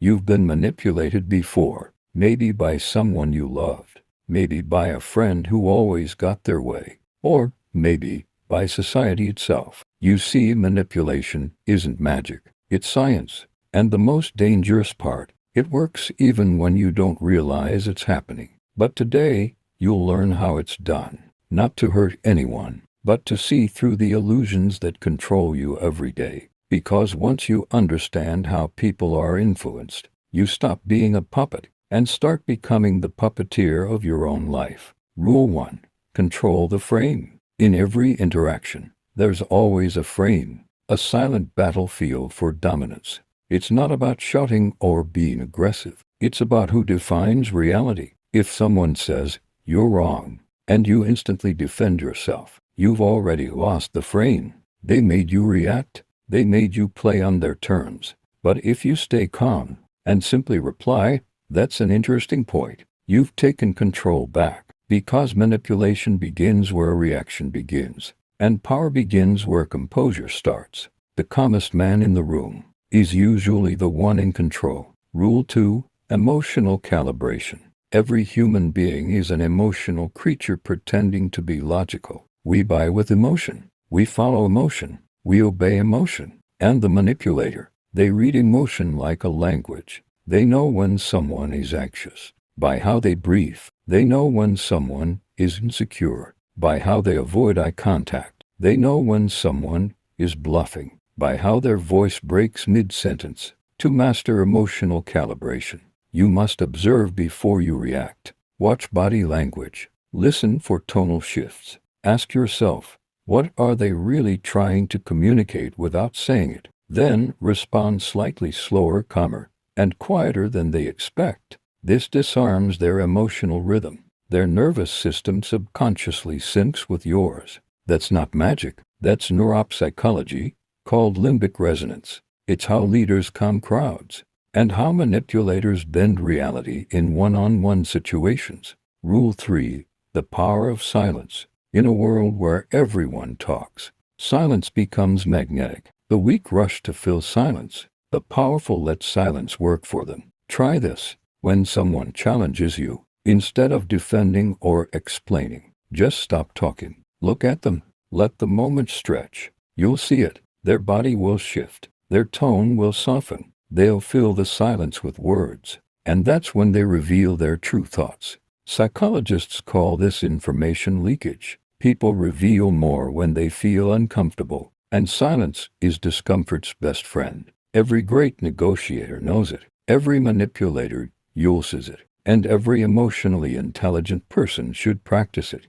You've been manipulated before, maybe by someone you loved, maybe by a friend who always got their way, or maybe by society itself. You see, manipulation isn't magic, it's science. And the most dangerous part, it works even when you don't realize it's happening. But today, you'll learn how it's done, not to hurt anyone, but to see through the illusions that control you every day. Because once you understand how people are influenced, you stop being a puppet and start becoming the puppeteer of your own life. Rule 1. Control the frame. In every interaction, there's always a frame, a silent battlefield for dominance. It's not about shouting or being aggressive. It's about who defines reality. If someone says, "You're wrong," and you instantly defend yourself, you've already lost the frame. They made you react. They made you play on their terms. But if you stay calm and simply reply, "That's an interesting point," you've taken control back. Because manipulation begins where reaction begins, and power begins where composure starts. The calmest man in the room is usually the one in control. Rule 2. Emotional calibration. Every human being is an emotional creature pretending to be logical. We buy with emotion. We follow emotion. We obey emotion. And the manipulator, they read emotion like a language. They know when someone is anxious. By how they breathe, they know when someone is insecure. By how they avoid eye contact, they know when someone is bluffing. By how their voice breaks mid-sentence. To master emotional calibration, you must observe before you react. Watch body language. Listen for tonal shifts. Ask yourself, what are they really trying to communicate without saying it? Then respond slightly slower, calmer, and quieter than they expect. This disarms their emotional rhythm. Their nervous system subconsciously syncs with yours. That's not magic. That's neuropsychology, called limbic resonance. It's how leaders calm crowds, and how manipulators bend reality in one-on-one situations. Rule 3. The power of silence. In a world where everyone talks, silence becomes magnetic. The weak rush to fill silence. The powerful let silence work for them. Try this. When someone challenges you, instead of defending or explaining, just stop talking. Look at them. Let the moment stretch. You'll see it. Their body will shift. Their tone will soften. They'll fill the silence with words. And that's when they reveal their true thoughts. Psychologists call this information leakage. People reveal more when they feel uncomfortable, and silence is discomfort's best friend. Every great negotiator knows it. Every manipulator uses it. And every emotionally intelligent person should practice it.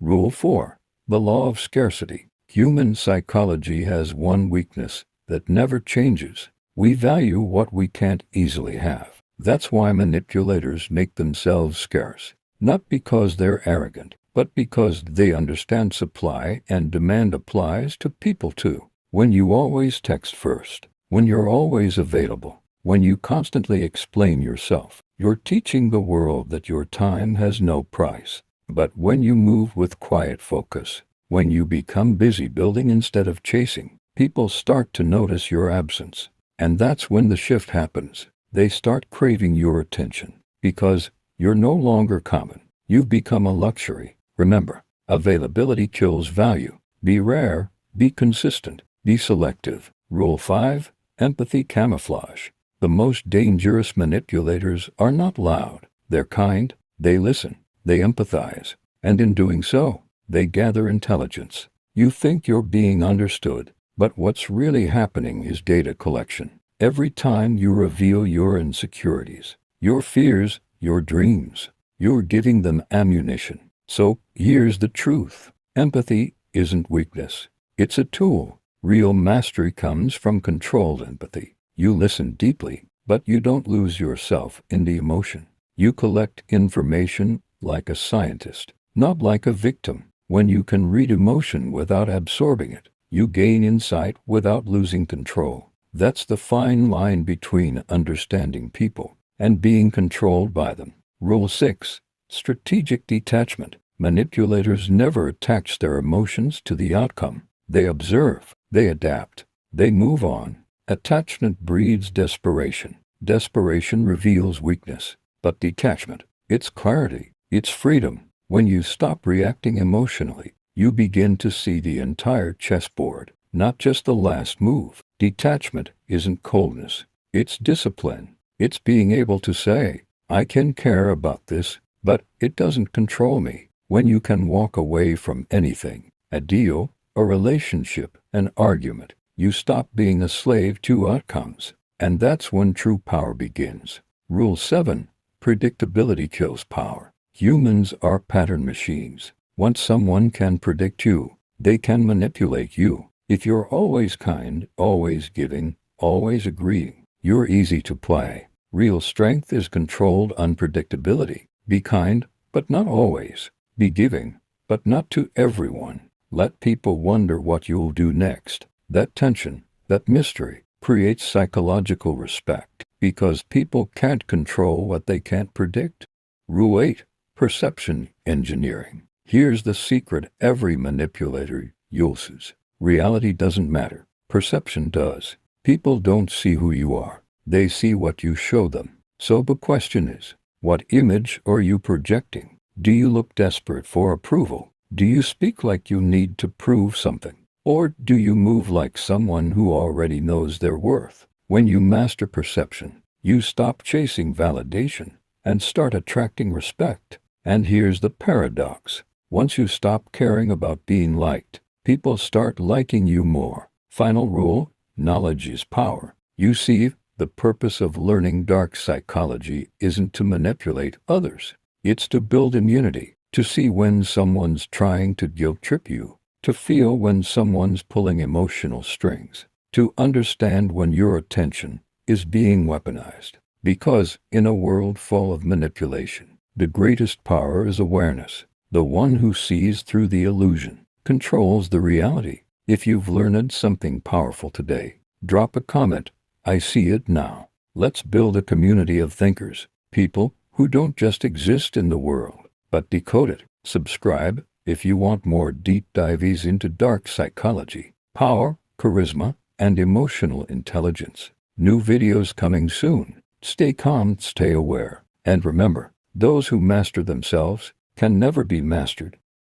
Rule 4. The law of scarcity. Human psychology has one weakness that never changes. We value what we can't easily have. That's why manipulators make themselves scarce. Not because they're arrogant, but because they understand supply and demand applies to people too. When you always text first, when you're always available, when you constantly explain yourself, you're teaching the world that your time has no price. But when you move with quiet focus, when you become busy building instead of chasing, people start to notice your absence. And that's when the shift happens. They start craving your attention. Because you're no longer common. You've become a luxury. Remember, availability kills value. Be rare, be consistent, be selective. Rule 5. Empathy camouflage. The most dangerous manipulators are not loud. They're kind. They listen. They empathize. And in doing so, they gather intelligence. You think you're being understood, but what's really happening is data collection. Every time you reveal your insecurities, your fears, your dreams, you're giving them ammunition. So, here's the truth. Empathy isn't weakness. It's a tool. Real mastery comes from controlled empathy. You listen deeply, but you don't lose yourself in the emotion. You collect information like a scientist, not like a victim. When you can read emotion without absorbing it, you gain insight without losing control. That's the fine line between understanding people and being controlled by them. Rule 6. Strategic detachment. Manipulators never attach their emotions to the outcome. They observe, they adapt, they move on. Attachment breeds desperation. Desperation reveals weakness, but detachment, it's clarity, it's freedom. When you stop reacting emotionally, you begin to see the entire chessboard, not just the last move. Detachment isn't coldness, it's discipline. It's being able to say, I can care about this, but it doesn't control me. When you can walk away from anything, a deal, a relationship, an argument, you stop being a slave to outcomes. And that's when true power begins. Rule 7. Predictability kills power. Humans are pattern machines. Once someone can predict you, they can manipulate you. If you're always kind, always giving, always agreeing, you're easy to play. Real strength is controlled unpredictability. Be kind, but not always. Be giving, but not to everyone. Let people wonder what you'll do next. That tension, that mystery, creates psychological respect, because people can't control what they can't predict. Rule 8. Perception engineering. Here's the secret every manipulator uses. Reality doesn't matter. Perception does. People don't see who you are. They see what you show them. So the question is, what image are you projecting? Do you look desperate for approval? Do you speak like you need to prove something? Or do you move like someone who already knows their worth? When you master perception, you stop chasing validation and start attracting respect. And here's the paradox. Once you stop caring about being liked, people start liking you more. Final rule, knowledge is power. You see, the purpose of learning dark psychology isn't to manipulate others. It's to build immunity, to see when someone's trying to guilt trip you, to feel when someone's pulling emotional strings, to understand when your attention is being weaponized. Because in a world full of manipulation, the greatest power is awareness. The one who sees through the illusion controls the reality. If you've learned something powerful today, drop a comment. I see it now. Let's build a community of thinkers, people who don't just exist in the world, but decode it. Subscribe if you want more deep dives into dark psychology, power, charisma, and emotional intelligence. New videos coming soon. Stay calm, stay aware, and remember, those who master themselves can never be mastered.